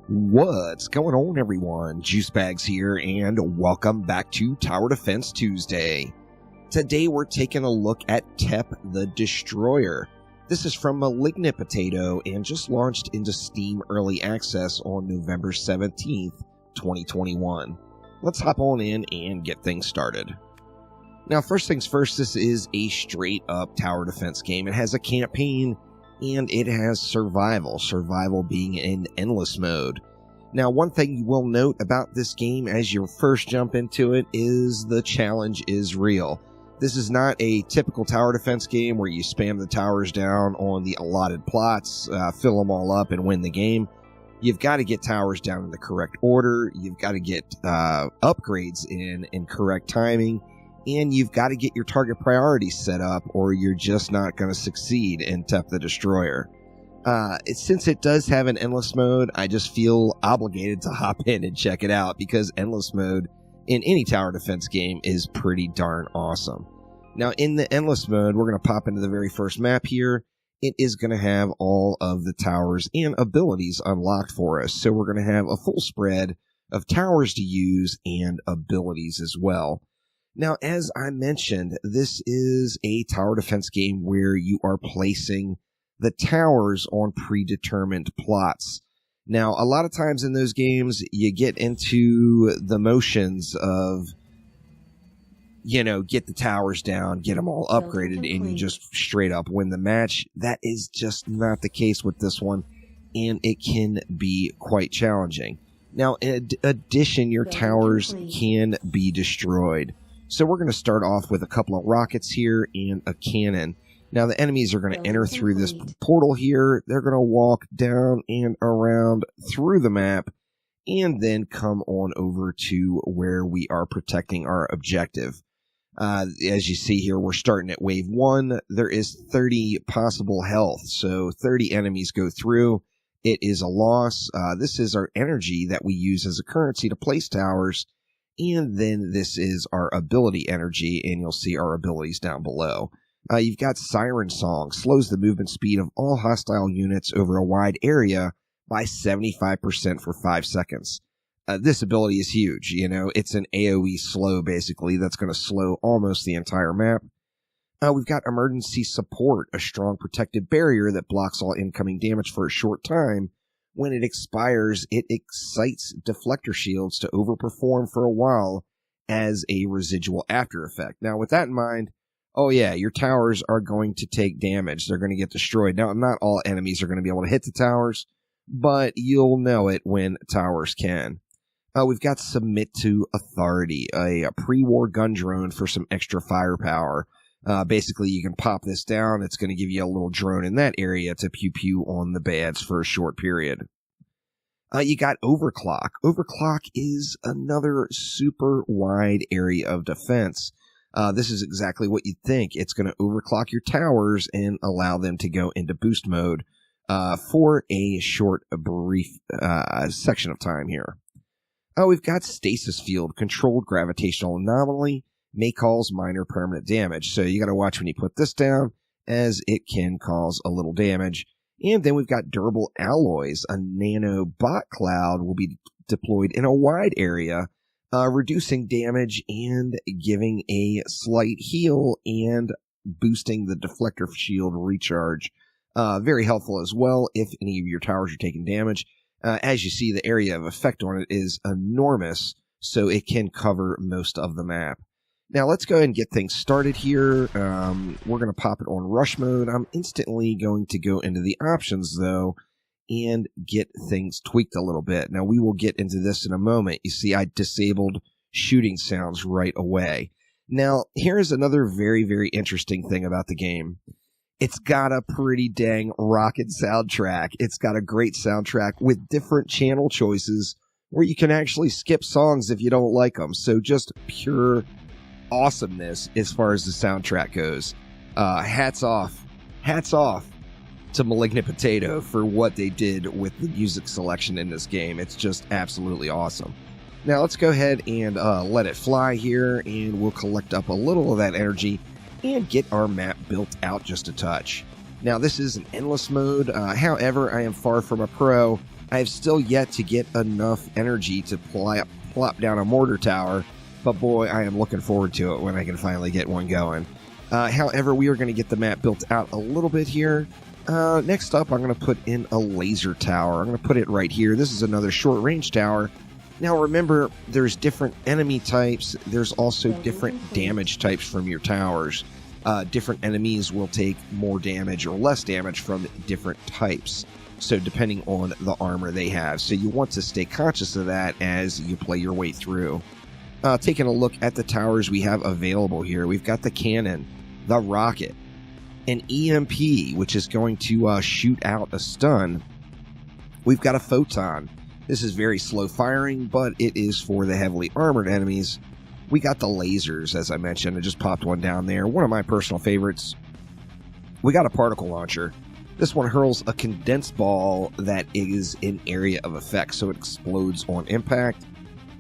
What's going on, everyone? Juicebags here, and welcome back to Tower Defense Tuesday. Today we're taking a look at Tep the Destroyer. This is from Malignant Potato and just launched into Steam Early Access on November 17th, 2021. Let's hop on in and get things started. Now, first things first, this is a straight-up tower defense game. It has a campaign, and it has survival being in endless mode. Now, one thing you will note about this game as you first jump into it is the challenge is real. This is not a typical tower defense game where you spam the towers down on the allotted plots, fill them all up, and win the game. You've got to get towers down in the correct order, you've got to get upgrades in correct timing, and you've got to get your target priorities set up, or you're just not going to succeed in Tep the Destroyer. Since it does have an endless mode, I just feel obligated to hop in and check it out, because endless mode in any tower defense game is pretty darn awesome. Now, in the endless mode, we're going to pop into the very first map here. It is going to have all of the towers and abilities unlocked for us, so we're going to have a full spread of towers to use and abilities as well. Now, as I mentioned, this is a tower defense game where you are placing the towers on predetermined plots. Now, a lot of times in those games, you get into the motions of, get the towers down, get them all upgraded, and you just straight up win the match. That is just not the case with this one, and it can be quite challenging. Now, in addition, your towers can be destroyed. So we're going to start off with a couple of rockets here and a cannon. Now the enemies are going to enter through this portal here. They're going to walk down and around through the map and then come on over to where we are protecting our objective. As you see here, we're starting at wave 1. There is 30 possible health, so 30 enemies go through. It is a loss. This is our energy that we use as a currency to place towers. And then this is our ability energy, and you'll see our abilities down below. You've got Siren Song, slows the movement speed of all hostile units over a wide area by 75% for 5 seconds. This ability is huge, it's an AoE slow, basically, that's going to slow almost the entire map. We've got Emergency Support, a strong protective barrier that blocks all incoming damage for a short time. When it expires, it excites deflector shields to overperform for a while as a residual after effect. Now, with that in mind, your towers are going to take damage. They're going to get destroyed. Now, not all enemies are going to be able to hit the towers, but you'll know it when towers can. We've got Submit to Authority, a pre-war gun drone for some extra firepower. Basically, you can pop this down. It's going to give you a little drone in that area to pew-pew on the bads for a short period. You got Overclock. Overclock is another super wide area of defense. This is exactly what you'd think. It's going to overclock your towers and allow them to go into boost mode for a brief section of time here. We've got Stasis Field, controlled gravitational anomaly. May cause minor permanent damage. So you got to watch when you put this down, as it can cause a little damage. And then we've got Durable Alloys. A nano bot cloud will be deployed in a wide area, reducing damage and giving a slight heal and boosting the deflector shield recharge. Very helpful as well if any of your towers are taking damage. As you see, the area of effect on it is enormous, so it can cover most of the map. Now, let's go ahead and get things started here. We're going to pop it on rush mode. I'm instantly going to go into the options, though, and get things tweaked a little bit. Now, we will get into this in a moment. You see, I disabled shooting sounds right away. Now, here's another very, very interesting thing about the game. It's got a pretty dang rockin' soundtrack. It's got a great soundtrack with different channel choices where you can actually skip songs if you don't like them. So just pure awesomeness as far as the soundtrack goes. Hats off to Malignant Potato for what they did with the music selection in this game. It's just absolutely awesome. Now let's go ahead and let it fly here, and we'll collect up a little of that energy and get our map built out just a touch. Now this is an endless mode, however I am far from a pro, I have still yet to get enough energy to plop down a mortar tower, but boy, I am looking forward to it when I can finally get one going. However, we are going to get the map built out a little bit here. Next up, I'm going to put in a laser tower. I'm going to put it right here. This is another short-range tower. Now remember, there's different enemy types. There's also different damage types from your towers. Different enemies will take more damage or less damage from different types. So depending on the armor they have. So you want to stay conscious of that as you play your way through. Taking a look at the towers we have available here. We've got the cannon, the rocket, an EMP, which is going to shoot out a stun. We've got a photon. This is very slow firing, but it is for the heavily armored enemies. We got the lasers, as I mentioned. I just popped one down there. One of my personal favorites. We got a particle launcher. This one hurls a condensed ball that is an area of effect, so it explodes on impact.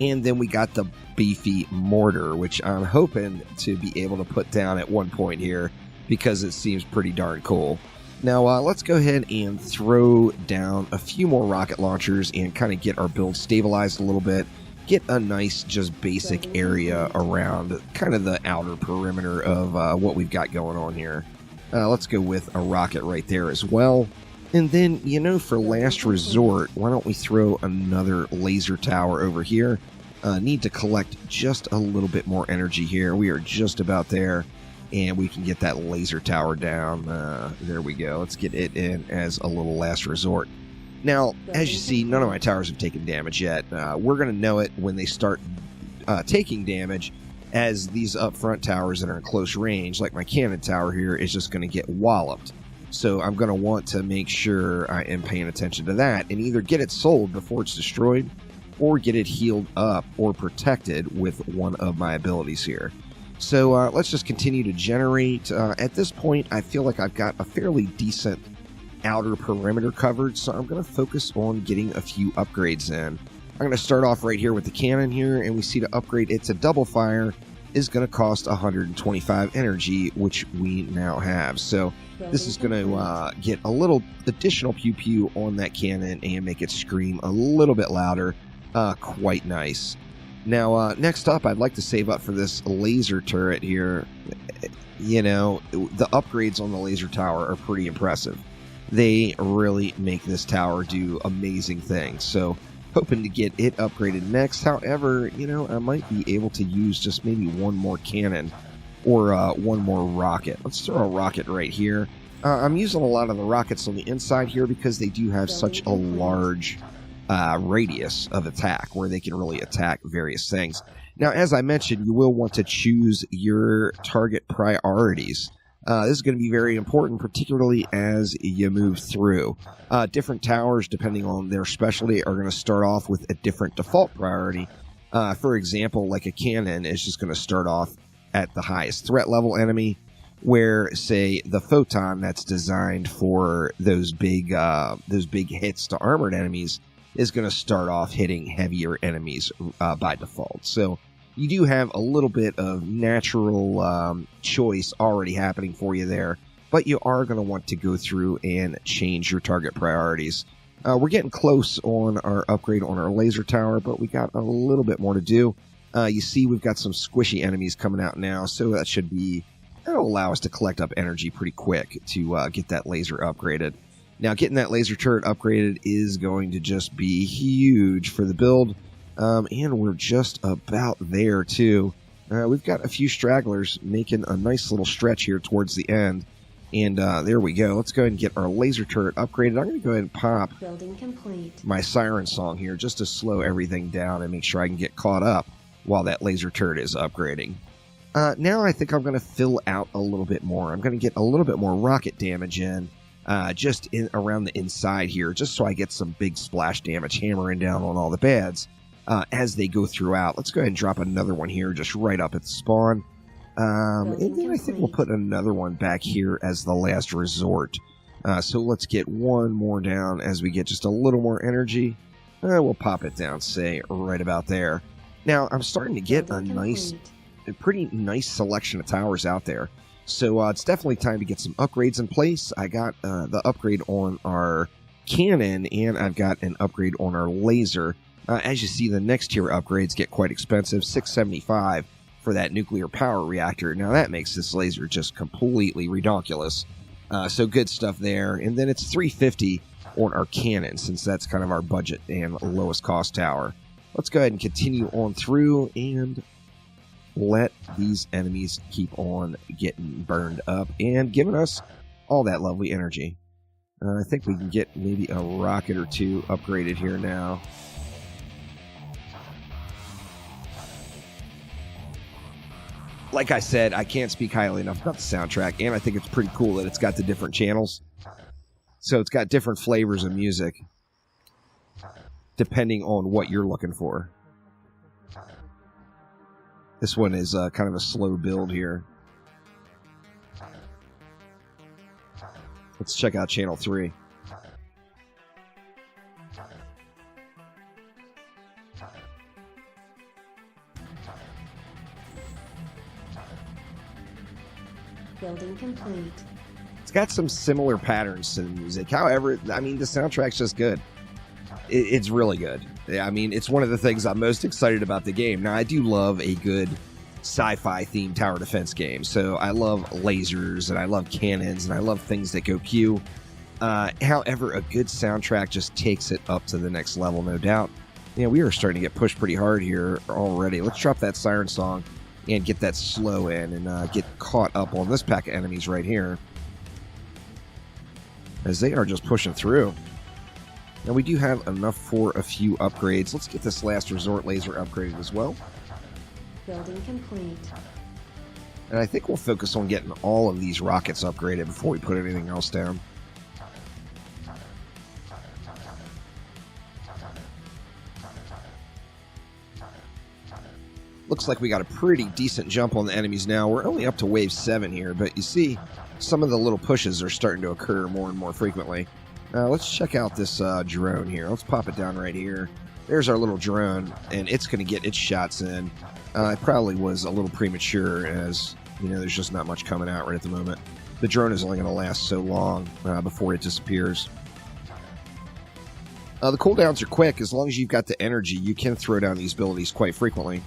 And then we got the beefy mortar, which I'm hoping to be able to put down at one point here because it seems pretty darn cool. Now, let's go ahead and throw down a few more rocket launchers and kind of get our build stabilized a little bit. Get a nice, just basic area around kind of the outer perimeter of what we've got going on here. Let's go with a rocket right there as well. And then, you know, for last resort, why don't we throw another laser tower over here? Need to collect just a little bit more energy here. We are just about there. And we can get that laser tower down. There we go. Let's get it in as a little last resort. Now, as you see, none of my towers have taken damage yet. We're going to know it when they start taking damage, as these up front towers that are in close range, like my cannon tower here, is just going to get walloped. So I'm going to want to make sure I am paying attention to that and either get it sold before it's destroyed or get it healed up or protected with one of my abilities here. So let's just continue to generate. At this point, I feel like I've got a fairly decent outer perimeter covered, so I'm going to focus on getting a few upgrades in. I'm going to start off right here with the cannon here, and we see to upgrade it to double fire is going to cost 125 energy, which we now have. So this is going to get a little additional pew-pew on that cannon and make it scream a little bit louder. Quite nice. Now, next up, I'd like to save up for this laser turret here. You know, the upgrades on the laser tower are pretty impressive. They really make this tower do amazing things. So, hoping to get it upgraded next. However, you know, I might be able to use just maybe one more cannon or one more rocket. Let's throw a rocket right here. I'm using a lot of the rockets on the inside here because they do have such a large radius of attack where they can really attack various things. Now, as I mentioned, you will want to choose your target priorities. This is going to be very important, particularly as you move through. Different towers, depending on their specialty, are going to start off with a different default priority. For example, like a cannon is just going to start off at the highest threat level enemy, where, say, the photon that's designed for those big hits to armored enemies is going to start off hitting heavier enemies by default. So you do have a little bit of natural choice already happening for you there, but you are going to want to go through and change your target priorities. We're getting close on our upgrade on our laser tower, but we got a little bit more to do. You see we've got some squishy enemies coming out now, so that'll allow us to collect up energy pretty quick to get that laser upgraded. Now, getting that laser turret upgraded is going to just be huge for the build, and we're just about there, too. We've got a few stragglers making a nice little stretch here towards the end, and there we go. Let's go ahead and get our laser turret upgraded. I'm going to go ahead and pop Building complete. my siren song here just to slow everything down and make sure I can get caught up while that laser turret is upgrading. Now I think I'm going to fill out a little bit more. I'm going to get a little bit more rocket damage in. Just around the inside here, just so I get some big splash damage hammering down on all the bads as they go throughout. Let's go ahead and drop another one here, just right up at the spawn. And then I think we'll put another one back here as the last resort. So let's get one more down as we get just a little more energy. We'll pop it down, say, right about there. Now, I'm starting to get a pretty nice selection of towers out there. So it's definitely time to get some upgrades in place. I got the upgrade on our cannon, and I've got an upgrade on our laser. As you see, the next tier upgrades get quite expensive, $675 for that nuclear power reactor. Now that makes this laser just completely ridiculous. So good stuff there. And then it's $350 on our cannon, since that's kind of our budget and lowest cost tower. Let's go ahead and continue on through and let these enemies keep on getting burned up and giving us all that lovely energy. I think we can get maybe a rocket or two upgraded here now. Like I said, I can't speak highly enough about the soundtrack, and I think it's pretty cool that it's got the different channels. So it's got different flavors of music, depending on what you're looking for. This one is kind of a slow build here. Let's check out Channel 3. Building complete. It's got some similar patterns to the music. However, I mean, the soundtrack's just good. It's really good. I mean, it's one of the things I'm most excited about the game. Now, I do love a good sci-fi themed tower defense game. So I love lasers, and I love cannons, and I love things that go pew. However, a good soundtrack just takes it up to the next level, no doubt. Yeah, we are starting to get pushed pretty hard here already. Let's drop that siren song and get that slow in and get caught up on this pack of enemies right here, as they are just pushing through. Now, we do have enough for a few upgrades. Let's get this last resort laser upgraded as well. Building complete. And I think we'll focus on getting all of these rockets upgraded before we put anything else down. Looks like we got a pretty decent jump on the enemies now. We're only up to wave 7 here, but you see some of the little pushes are starting to occur more and more frequently. Let's check out this drone here. Let's pop it down right here. There's our little drone, and it's going to get its shots in. It probably was a little premature, as you know, there's just not much coming out right at the moment. The drone is only going to last so long before it disappears. The cooldowns are quick. As long as you've got the energy, you can throw down these abilities quite frequently.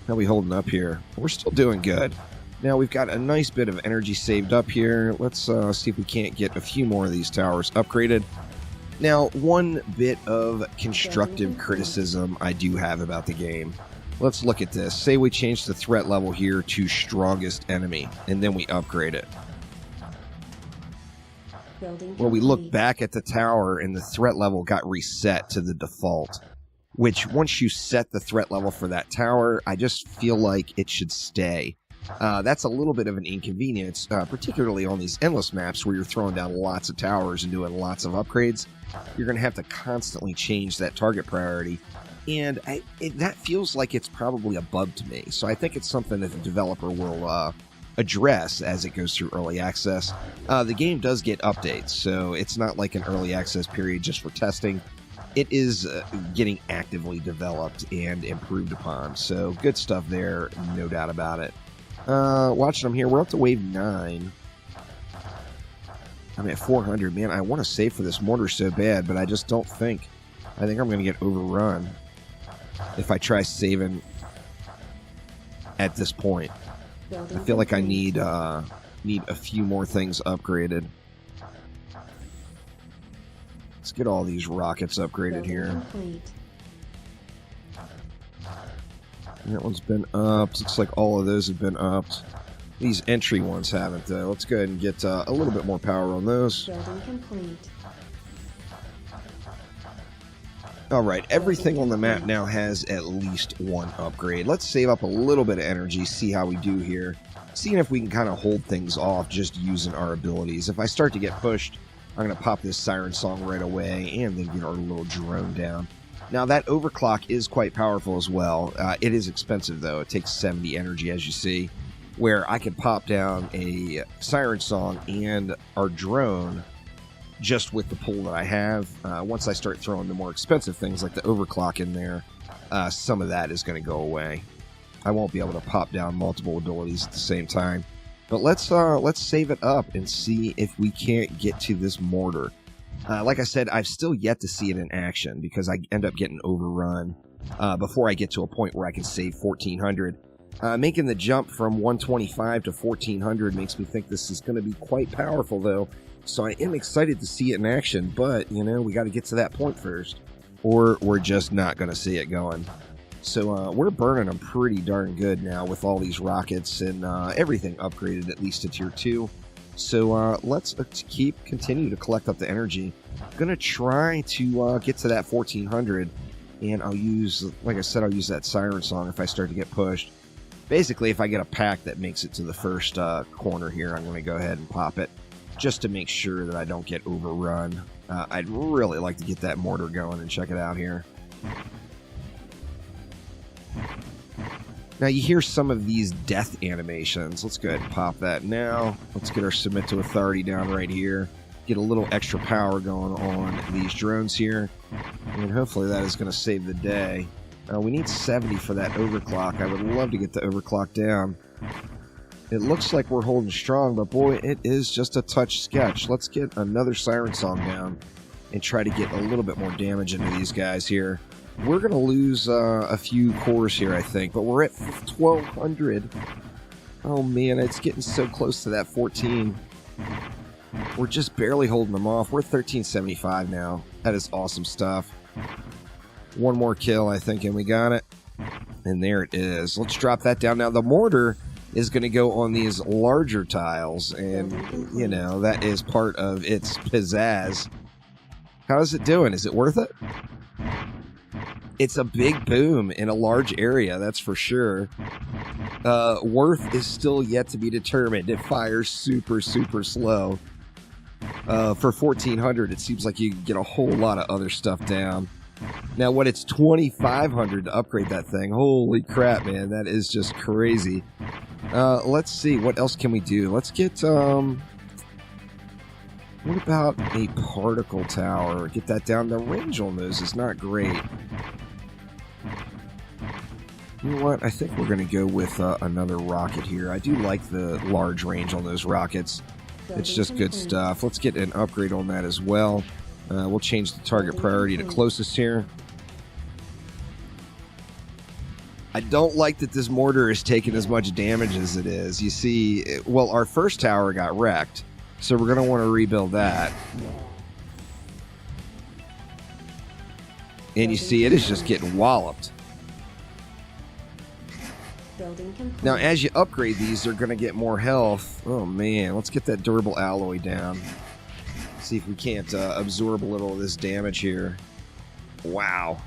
How are we holding up here? We're still doing good. Now, we've got a nice bit of energy saved up here. Let's see if we can't get a few more of these towers upgraded. Now, one bit of constructive criticism I do have about the game. Let's look at this. Say we change the threat level here to strongest enemy, and then we upgrade it. Well, we look back at the tower, and the threat level got reset to the default. Which, once you set the threat level for that tower, I just feel like it should stay. That's a little bit of an inconvenience, particularly on these endless maps where you're throwing down lots of towers and doing lots of upgrades. You're going to have to constantly change that target priority, and that feels like it's probably a bug to me. So I think it's something that the developer will address as it goes through early access. The game does get updates, so it's not like an early access period just for testing. It is getting actively developed and improved upon, so good stuff there, no doubt about it. Watching them here, we're up to wave 9. I'm at 400. Man, I want to save for this mortar so bad, but I just don't think. I think I'm going to get overrun if I try saving at this point. I feel like I need a few more things upgraded. Let's get all these rockets upgraded here. That one's been upped. Looks like all of those have been upped. These entry ones haven't, though. Let's go ahead and get a little bit more power on those. Alright, everything on the map now has at least one upgrade. Let's save up a little bit of energy, see how we do here. Seeing if we can kind of hold things off just using our abilities. If I start to get pushed, I'm going to pop this siren song right away and then get our little drone down. Now, that overclock is quite powerful as well. It is expensive, though. It takes 70 energy, as you see, where I can pop down a siren song and our drone just with the pull that I have. Once I start throwing the more expensive things like the overclock in there, some of that is going to go away. I won't be able to pop down multiple abilities at the same time. But let's save it up and see if we can't get to this mortar. Like I said, I've still yet to see it in action because I end up getting overrun before I get to a point where I can save 1400. Making the jump from 125 to 1400 makes me think this is going to be quite powerful, though. So I am excited to see it in action, but, you know, we got to get to that point first, or we're just not going to see it going. So we're burning them pretty darn good now with all these rockets and everything upgraded at least to tier 2. So let's continue to collect up the energy. I'm going to try to get to that 1400, and I'll use, like I said, I'll use that siren song if I start to get pushed. Basically, if I get a pack that makes it to the first corner here, I'm going to go ahead and pop it, just to make sure that I don't get overrun. I'd really like to get that mortar going and check it out here. Now, you hear some of these death animations. Let's go ahead and pop that now. Let's get our submit to authority down right here. Get a little extra power going on these drones here. And hopefully that is going to save the day. We need 70 for that overclock. I would love to get the overclock down. It looks like we're holding strong, but boy, it is just a touch sketch. Let's get another siren song down and try to get a little bit more damage into these guys here. We're going to lose a few cores here, I think, but we're at 1200. Oh man, it's getting so close to that 14. We're just barely holding them off. We're 1375 now. That is awesome stuff. One more kill, I think, and we got it. And there it is. Let's drop that down. Now, the mortar is going to go on these larger tiles, and, you know, that is part of its pizzazz. How's it doing? Is it worth it? It's a big boom in a large area, that's for sure. Worth is still yet to be determined. It fires super, super slow. For 1400, it seems like you can get a whole lot of other stuff down. Now, when it's 2500 to upgrade that thing, holy crap, man, that is just crazy. Let's see, what else can we do? Let's get, what about a particle tower? Get that down. The range on those is not great. You know what? I think we're going to go with another rocket here. I do like the large range on those rockets. It's just good stuff. Let's get an upgrade on that as well. We'll change the target priority to closest here. I don't like that this mortar is taking as much damage as it is. You see, well, our first tower got wrecked, so we're going to want to rebuild that. And you see, it is just getting walloped. Now, as you upgrade these, they're going to get more health. Oh, man. Let's get that durable alloy down. See if we can't absorb a little of this damage here. Wow.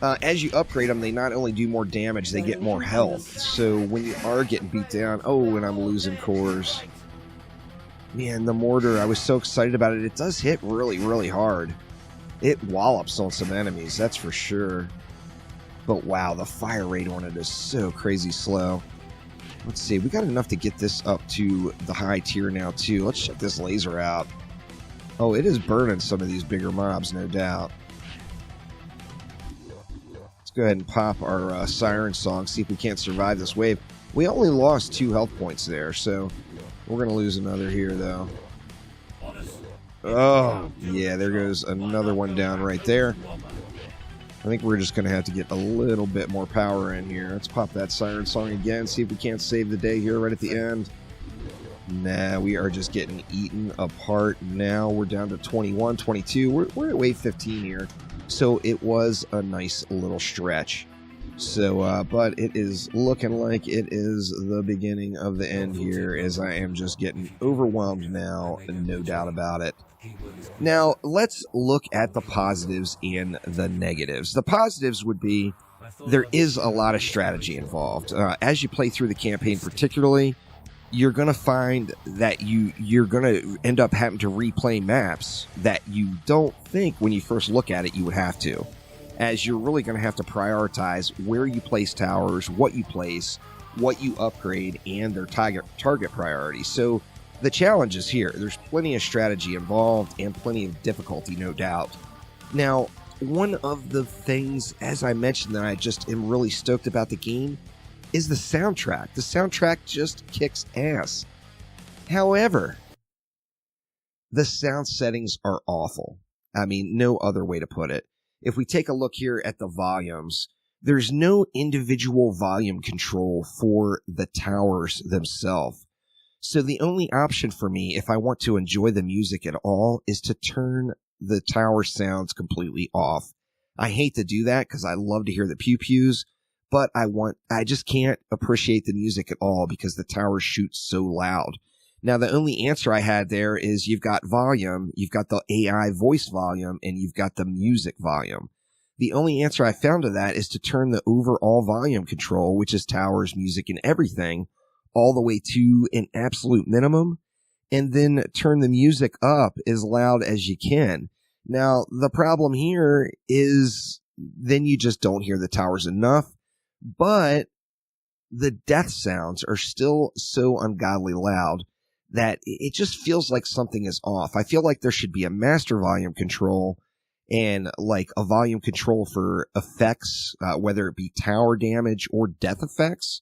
As you upgrade them, they not only do more damage, they get more health. So when you are getting beat down... Oh, and I'm losing cores. Man, the mortar, I was so excited about it. It does hit really, really hard. It wallops on some enemies, that's for sure. But wow, the fire rate on it is so crazy slow. Let's see, we got enough to get this up to the high tier now too. Let's check this laser out. Oh, it is burning some of these bigger mobs, no doubt. Let's go ahead and pop our siren song, see if we can't survive this wave. We only lost 2 health points there, so we're going to lose another here, though. Oh, yeah, there goes another one down right there. I think we're just going to have to get a little bit more power in here. Let's pop that siren song again, see if we can't save the day here right at the end. Nah, we are just getting eaten apart. Now we're down to 21, 22. We're at wave 15 here. So it was a nice little stretch. So, but it is looking like it is the beginning of the end here, as I am just getting overwhelmed now, no doubt about it. Now, let's look at the positives and the negatives. The positives would be there is a lot of strategy involved. As you play through the campaign particularly, you're going to find that you're going to end up having to replay maps that you don't think when you first look at it you would have to, as you're really going to have to prioritize where you place towers, what you place, what you upgrade, and their target priority. So the challenge is here. There's plenty of strategy involved and plenty of difficulty, no doubt. Now, one of the things, as I mentioned, that I just am really stoked about the game is the soundtrack. The soundtrack just kicks ass. However, the sound settings are awful. I mean, no other way to put it. If we take a look here at the volumes, there's no individual volume control for the towers themselves. So the only option for me, if I want to enjoy the music at all, is to turn the tower sounds completely off. I hate to do that because I love to hear the pew-pews, but I just can't appreciate the music at all because the towers shoot so loud. Now, the only answer I had there is you've got volume, you've got the AI voice volume, and you've got the music volume. The only answer I found to that is to turn the overall volume control, which is towers, music, and everything, all the way to an absolute minimum, and then turn the music up as loud as you can. Now, the problem here is then you just don't hear the towers enough, but the death sounds are still so ungodly loud that it just feels like something is off. I feel like there should be a master volume control and like a volume control for effects, whether it be tower damage or death effects,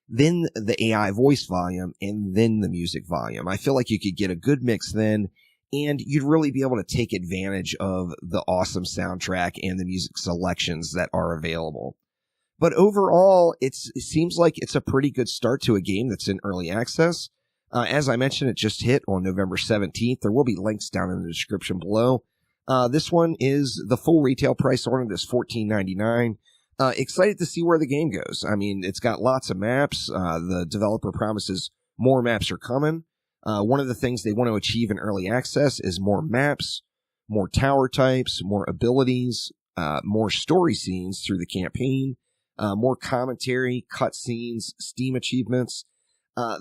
then the AI voice volume, and then the music volume. I feel like you could get a good mix then, and you'd really be able to take advantage of the awesome soundtrack and the music selections that are available. But overall, it seems like it's a pretty good start to a game that's in early access. As I mentioned, it just hit on November 17th. There will be links down in the description below. This one is the full retail price on it is $14.99. Excited to see where the game goes. I mean, it's got lots of maps. The developer promises more maps are coming. One of the things they want to achieve in early access is more maps, more tower types, more abilities, more story scenes through the campaign, more commentary, cutscenes, Steam achievements.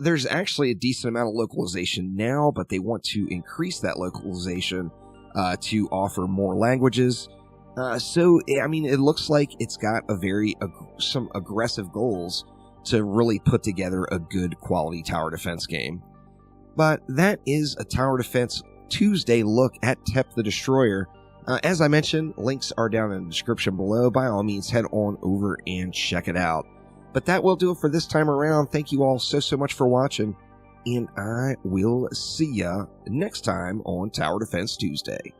There's actually a decent amount of localization now, but they want to increase that localization to offer more languages. So, I mean, it looks like it's got some aggressive goals to really put together a good quality tower defense game. But that is a Tower Defense Tuesday look at Tep the Destroyer. As I mentioned, links are down in the description below. By all means, head on over and check it out. But that will do it for this time around. Thank you all so much for watching, and I will see ya next time on Tower Defense Tuesday.